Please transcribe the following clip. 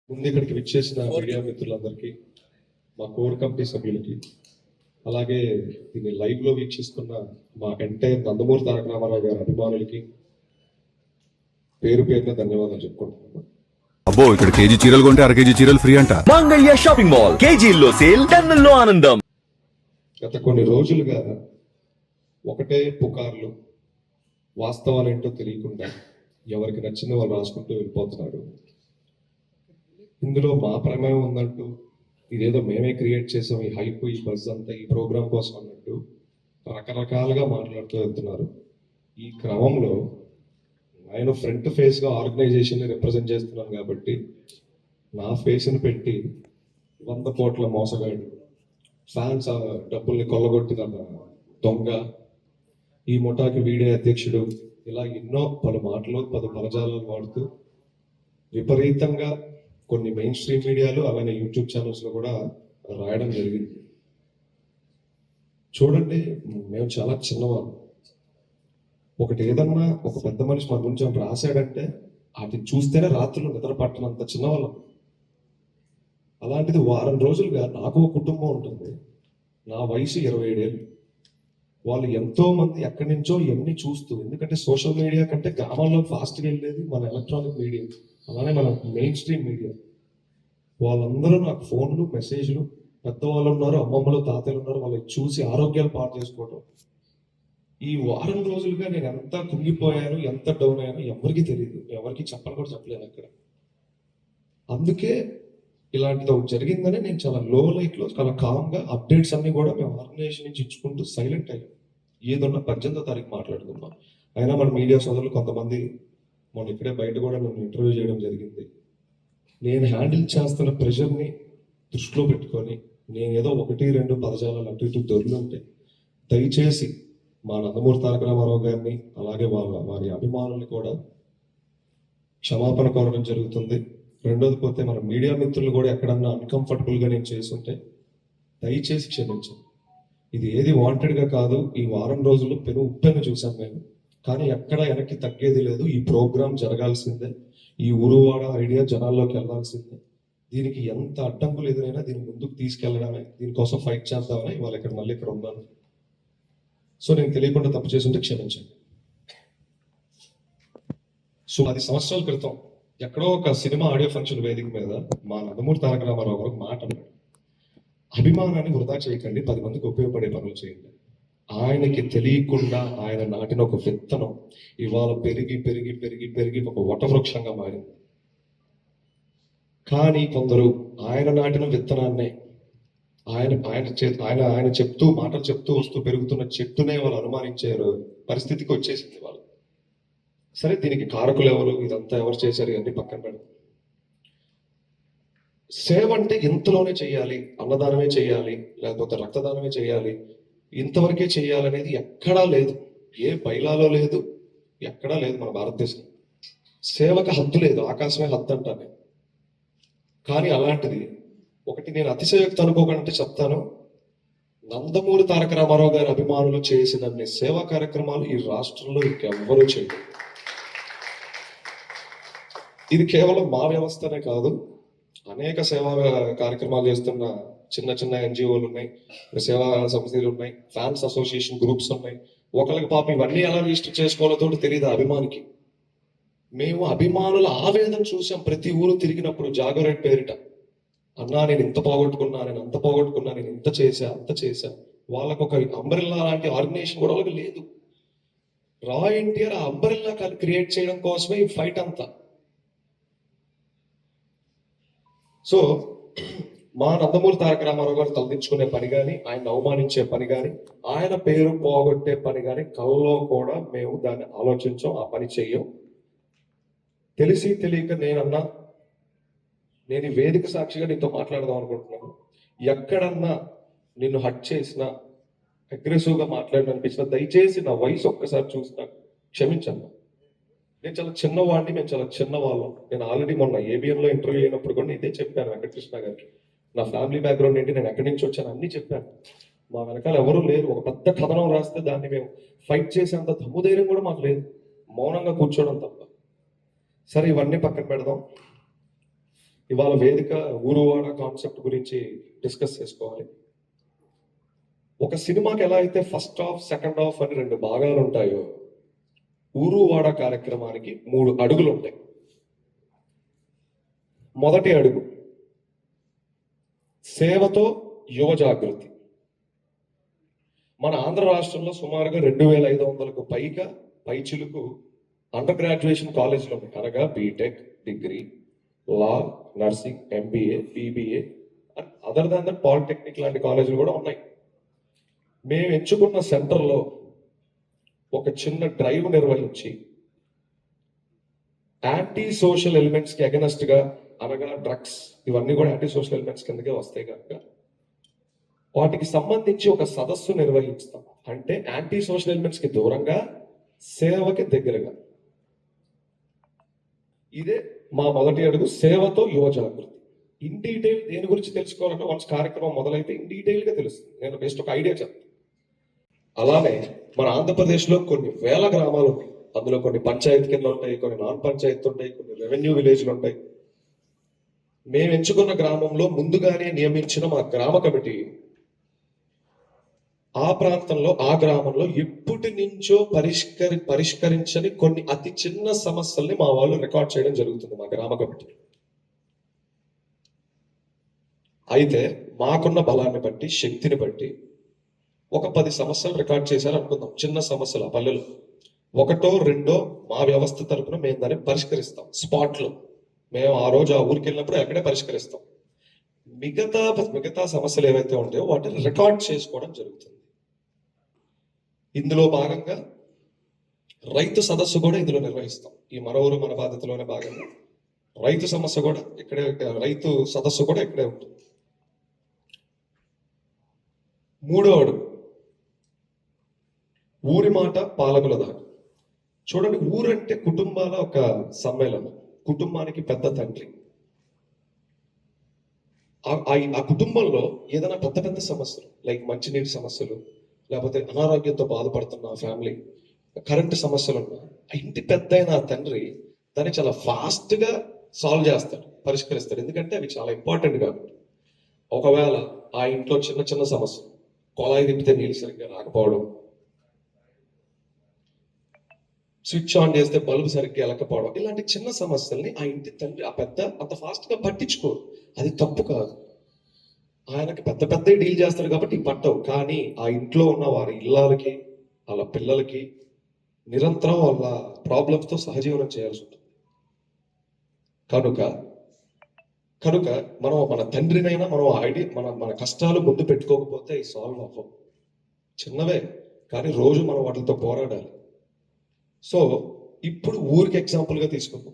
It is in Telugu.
ముందు ఇక్కడికి విచ్చేసిన మీడియా మిత్రులందరికీ, మా కోర్ కమిటీ సభ్యులకి, అలాగే దీన్ని లైవ్ లో వీక్షిస్తున్న మా ఎంటైర్ నందమూరి తారక రామారావు గారి అభిమానులకి పేరు పేరున ధన్యవాదాలు చెప్పుకుంటున్నాను. అబ్బో, ఇక్కడ కేజీ చీరలు కొంటే అర కేజీ చీరలు ఫ్రీ అంట. మంగళ్య షాపింగ్ మాల్, కేజీల్లో సేల్, టన్నుల్లో ఆనందం. గత కొన్ని రోజులుగా ఒకటే పుకార్లు, వాస్తవాలు ఏంటో తెలియకుండా ఎవరికి నచ్చింది వాళ్ళు రాసుకుంటూ వెళ్ళిపోతున్నారు. ఇందులో మా ప్రమేయం ఉందంటూ, ఇదేదో మేమే క్రియేట్ చేసాం, ఈ హైప్, ఈ బజ్ అంతా ఈ ప్రోగ్రామ్ కోసం అన్నట్టు రకరకాలుగా మాట్లాడుతూ వెళ్తున్నారు. ఈ క్రమంలో నేను ఫ్రంట్ ఫేస్గా ఆర్గనైజేషన్ని రిప్రజెంట్ చేస్తున్నాను కాబట్టి నా ఫేస్ని పెట్టి 100 కోట్ల మోసగాడు, ఫ్యాన్స్ డబ్బుల్ని కొల్లగొట్టిన దొంగ, ఈ ముఠాకి వీడే అధ్యక్షుడు, ఇలా ఎన్నో పలు మాటలు పదజాలాలు వాడుతూ విపరీతంగా కొన్ని మెయిన్ స్ట్రీమ్ మీడియాలు అలానే యూట్యూబ్ ఛానల్స్లో కూడా రాయడం జరిగింది. చూడండి, మేము చాలా చిన్నవాళ్ళం. ఒకటి ఏదన్నా ఒక పెద్ద మనిషి మన గురించి రాశాడంటే అది చూస్తేనే రాత్రులు నిద్ర పట్టనంత చిన్నవాళ్ళం. అలాంటిది వారం రోజులుగా నాకు ఒక కుటుంబం ఉంటుంది. నా వయసు 27 ఏళ్ళు. వాళ్ళు ఎంతో మంది ఎక్కడి నుంచో ఎన్ని చూస్తూ, ఎందుకంటే సోషల్ మీడియా కంటే గ్రామాల్లో ఫాస్ట్గా వెళ్ళేది మన ఎలక్ట్రానిక్ మీడియా, అలానే మన మెయిన్ స్ట్రీమ్ మీడియా. వాళ్ళందరూ నాకు ఫోన్లు, మెసేజ్లు, పెద్దవాళ్ళు ఉన్నారు, అమ్మమ్మలు, తాతయ్యలు ఉన్నారు, వాళ్ళకి చూసి ఆరోగ్యాలు పాటు చేసుకోవటం. ఈ వారం రోజులుగా నేను ఎంత కుంగిపోయాను, ఎంత డౌన్ అయ్యాను ఎవరికి తెలియదు, ఎవరికి చెప్పని కూడా చెప్పలేను అక్కడ. అందుకే ఇలాంటిది ఒకటి జరిగిందని నేను చాలా లో లైట్లో చాలా కామ్గా అప్డేట్స్ అన్ని కూడా మేము ఆర్గనైజేషన్ నుంచి ఇచ్చుకుంటూ సైలెంట్ అయ్యాం. ఏదన్నా 18వ తారీఖు మాట్లాడుకుందాం. అయినా మన మీడియా సోదరులు కొంతమంది మొన్న ఇక్కడే బయట కూడా నన్ను ఇంటర్వ్యూ చేయడం జరిగింది. నేను హ్యాండిల్ చేస్తున్న ప్రెషర్ని దృష్టిలో పెట్టుకొని నేను ఏదో 1-2 పదజాలాలు అటు ఇటు దొరుకుతుంటే దయచేసి మా నందమూరి తారక రామారావు గారిని అలాగే వారి అభిమానుల్ని కూడా క్షమాపణ కోరడం జరుగుతుంది. రెండోది పోతే మన మీడియా మిత్రులు కూడా ఎక్కడన్నా అన్కంఫర్టబుల్గా నేను చేస్తుంటే దయచేసి క్షమించండి. ఇది ఏది వాంటెడ్గా కాదు. ఈ వారం రోజులు ఉప్పెను చూసాం మేము, కానీ ఎక్కడ వెనక్కి తగ్గేది లేదు. ఈ ప్రోగ్రాం జరగాల్సిందే, ఈ ఊరువాడ ఐడియా జనాల్లోకి వెళ్ళాల్సిందే. దీనికి ఎంత అడ్డంకులు ఎదురైనా దీన్ని ముందుకు తీసుకెళ్ళడమే, దీనికోసం ఫైట్ చేద్దామని ఇవాళ మళ్ళీ ఇక్కడ ఉన్నాను. సో నేను తెలియకుండా తప్పు చేస్తుంటే క్షమించండి. సో 10 సంవత్సరాల క్రితం ఎక్కడో ఒక సినిమా ఆడియో ఫంక్షన్ వేదిక మీద మా నందమూరి తారక రామారావు గారు మాట అన్నాడు, అభిమానాన్ని వృధా చేయకండి, 10 మందికి ఉపయోగపడే పనులు చేయండి. ఆయనకి తెలియకుండా ఆయన నాటిన ఒక విత్తనం ఇవాళ పెరిగి పెరిగి పెరిగి పెరిగి ఒక వటవృక్షంగా మారింది. కానీ కొందరు ఆయన నాటిన విత్తనాన్నే ఆయన చెప్తూ మాటలు చెప్తూ వస్తూ పెరుగుతున్న చెట్టునే వాళ్ళు అనుమానించే పరిస్థితికి వచ్చేసింది వాళ్ళు. సరే, దీనికి కారకులు ఎవరు, ఇదంతా ఎవరు చేశారు, ఇవన్నీ పక్కన పెడతాం. సేవ అంటే ఇంతలోనే చేయాలి, అన్నదానమే చేయాలి, లేకపోతే రక్తదానమే చేయాలి, ఇంతవరకే చేయాలనేది ఎక్కడా లేదు. ఏ బైలాలో లేదు, ఎక్కడా లేదు. మన భారతదేశం సేవకు హద్దు లేదు, ఆకాశమే హద్దు అంటాను. కానీ అలాంటిది ఒకటి నేను అతిశయోక్తి అనుకోకంటే చెప్తాను, నందమూరి తారక రామారావు గారి అభిమానులు చేసినన్ని సేవా కార్యక్రమాలు ఈ రాష్ట్రంలో ఇంకెవ్వరూ చేయరు. ఇది కేవలం మా వ్యవస్థనే కాదు, అనేక సేవా కార్యక్రమాలు చేస్తున్న చిన్న చిన్న ఎన్జిఓలు ఉన్నాయి, సేవా సంస్థలు ఉన్నాయి, ఫ్యాన్స్ అసోసియేషన్ గ్రూప్స్ ఉన్నాయి. ఒకరికి పాపం ఇవన్నీ ఎలా రిజిస్టర్ చేసుకోవాలో తెలియదు అభిమానికి. మేము అభిమానుల ఆవేదన చూసాం ప్రతి ఊరు తిరిగినప్పుడు. జాగరేట్ పేరిట, అన్నా నేను ఇంత పోగొట్టుకున్నా, నేను అంత పోగొట్టుకున్నా, నేను ఇంత చేశా అంత చేశా. వాళ్ళకు ఒక అంబరిల్లా లాంటి ఆర్గనైజేషన్ కూడా వాళ్ళకి లేదు. రా ఎన్టీఆర్ ఆ అంబరిల్లా క్రియేట్ చేయడం కోసమే ఈ ఫైట్ అంతా. సో మా నందమూరి తారక రామారావు గారు తలదించుకునే పని కానీ, ఆయన అవమానించే పని కానీ, ఆయన పేరు పోగొట్టే పని కానీ కళ్ళలో కూడా మేము దాన్ని ఆలోచించాం, ఆ పని చెయ్యం. తెలిసి తెలియక నేనన్నా, నేను ఈ వేదిక సాక్షిగా నీతో మాట్లాడదాం అనుకుంటున్నాను. ఎక్కడన్నా నిన్ను హట్ చేసినా, అగ్రెసివ్గా మాట్లాడనిపించినా దయచేసి నా వయసు ఒక్కసారి చూసినా క్షమించన్నా. నేను చాలా చిన్నవాడిని, మేము చాలా చిన్నవాళ్ళం. నేను ఆల్రెడీ మొన్న ఏబిఎన్లో ఇంటర్వ్యూ అయినప్పుడు కూడా ఇదే చెప్పాను వెంకటకృష్ణ గారికి. నా ఫ్యామిలీ బ్యాక్గ్రౌండ్ ఏంటి, నేను ఎక్కడి నుంచి వచ్చాను అన్నీ చెప్పాను. మా వెనకాల ఎవరూ లేరు. ఒక పెద్ద కథనం రాస్తే దాన్ని మేము ఫైట్ చేసేంత దమ్ముధైర్యం కూడా మాకు లేదు, మౌనంగా కూర్చోవడం తప్ప. సరే, ఇవన్నీ పక్కన పెడదాం. ఇవాళ వేదిక ఊరువాడ కాన్సెప్ట్ గురించి డిస్కస్ చేసుకోవాలి. ఒక సినిమాకి ఎలా అయితే ఫస్ట్ హాఫ్ సెకండ్ హాఫ్ అని 2 భాగాలు ఉంటాయో, ఊరువాడ కార్యక్రమానికి 3 అడుగులు ఉంటాయి. మొదటి అడుగు సేవతో యువ జాగృతి. మన ఆంధ్ర రాష్ట్రంలో సుమారుగా 2500కు పైచిలుకు అండర్ గ్రాడ్యుయేషన్ కాలేజీలు ఉన్నాయి. అనగా BTech, degree, law, nursing, MBA, BBA, other than that polytechnic లాంటి కాలేజీలు కూడా ఉన్నాయి. మేము ఎంచుకున్న సెంటర్లో ఒక చిన్న డ్రైవ్ నిర్వహించి యాంటీ సోషల్ ఎలిమెంట్స్కి అగెనెస్ట్గా, అనగా డ్రగ్స్, ఇవన్నీ కూడా యాంటీ సోషల్ ఎలిమెంట్స్ కిందకే వస్తాయి కనుక వాటికి సంబంధించి ఒక సదస్సు నిర్వహిస్తాం. అంటే యాంటీ సోషల్ ఎలిమెంట్స్కి దూరంగా, సేవకి దగ్గరగా. ఇదే మా మొదటి అడుగు, సేవతో యువ జాగృతి. ఇన్ డీటెయిల్ దేని గురించి తెలుసుకోవాలంటే వన్స్ కార్యక్రమం మొదలైతే ఇన్ డీటెయిల్గా తెలుస్తుంది. నేను బెస్ట్ ఒక ఐడియా చెప్తాను. అలానే మన ఆంధ్రప్రదేశ్లో కొన్ని వేల గ్రామాలు ఉన్నాయి. అందులో కొన్ని పంచాయతీ కింద ఉంటాయి, కొన్ని నాన్ పంచాయతీ ఉంటాయి, కొన్ని రెవెన్యూ విలేజ్లు ఉంటాయి. మేము ఎంచుకున్న గ్రామంలో ముందుగానే నియమించిన మా గ్రామ కమిటీ ఆ ప్రాంతంలో, ఆ గ్రామంలో ఎప్పటి నుంచో పరిష్కరించని కొన్ని అతి చిన్న సమస్యల్ని మా వాళ్ళు రికార్డ్ చేయడం జరుగుతుంది మా గ్రామ కమిటీ. అయితే మాకున్న బలాన్ని బట్టి, శక్తిని బట్టి ఒక 10 సమస్యలు రికార్డ్ చేశారు అనుకుందాం. చిన్న సమస్యలు ఆ పల్లెలు 1, 2 మా వ్యవస్థ తరపున మేము దాన్ని పరిష్కరిస్తాం స్పాట్లో. మేము ఆ రోజు ఆ ఊరికి వెళ్ళినప్పుడు అక్కడే పరిష్కరిస్తాం. మిగతా సమస్యలు ఏవైతే ఉంటాయో వాటిని రికార్డ్ చేసుకోవడం జరుగుతుంది. ఇందులో భాగంగా రైతు సదస్సు కూడా ఇందులో నిర్వహిస్తాం. ఈ మన ఊరు మన బాధ్యతలోనే భాగంగా రైతు సమస్య కూడా ఇక్కడే, రైతు సదస్సు కూడా ఇక్కడే ఉంటుంది. 3వ అడుగు ఊరి మాట పాలకుల దాకా. చూడండి, ఊరంటే కుటుంబాల ఒక సమ్మేళనం. కుటుంబానికి పెద్ద తండ్రి. ఆ కుటుంబంలో ఏదైనా పెద్ద సమస్యలు, లైక్ మంచినీటి సమస్యలు, లేకపోతే అనారోగ్యంతో బాధపడుతున్న ఫ్యామిలీ, కరెంటు సమస్యలు ఉన్నా, ఆ ఇంటి పెద్ద అయిన ఆ తండ్రి దాన్ని చాలా ఫాస్ట్గా సాల్వ్ చేస్తాడు, పరిష్కరిస్తాడు. ఎందుకంటే అవి చాలా ఇంపార్టెంట్ కాబట్టి. ఒకవేళ ఆ ఇంట్లో చిన్న సమస్య, కొలాయి తిప్పితే నీళ్ళు సరిగ్గా రాకపోవడం, స్విచ్ ఆన్ చేస్తే బల్బు సరిగ్గా వెళ్ళకపోవడం, ఇలాంటి చిన్న సమస్యల్ని ఆ ఇంటి తండ్రి, ఆ పెద్ద అంత ఫాస్ట్గా పట్టించుకోరు. అది తప్పు కాదు. ఆయనకి పెద్ద డీల్ చేస్తాడు కాబట్టి పట్టవు. కానీ ఆ ఇంట్లో ఉన్న వారి ఇళ్ళకి, వాళ్ళ పిల్లలకి నిరంతరం వాళ్ళ ప్రాబ్లమ్స్తో సహజీవనం చేయాల్సి ఉంటుంది. కనుక మనం మన తండ్రినైనా మనం మన కష్టాలు ముందు పెట్టుకోకపోతే ఈ సాల్వ్ అవ్వవు. చిన్నవే కానీ రోజు మనం వాటితో పోరాడాలి. సో ఇప్పుడు ఊరికి ఎగ్జాంపుల్గా తీసుకుందాం.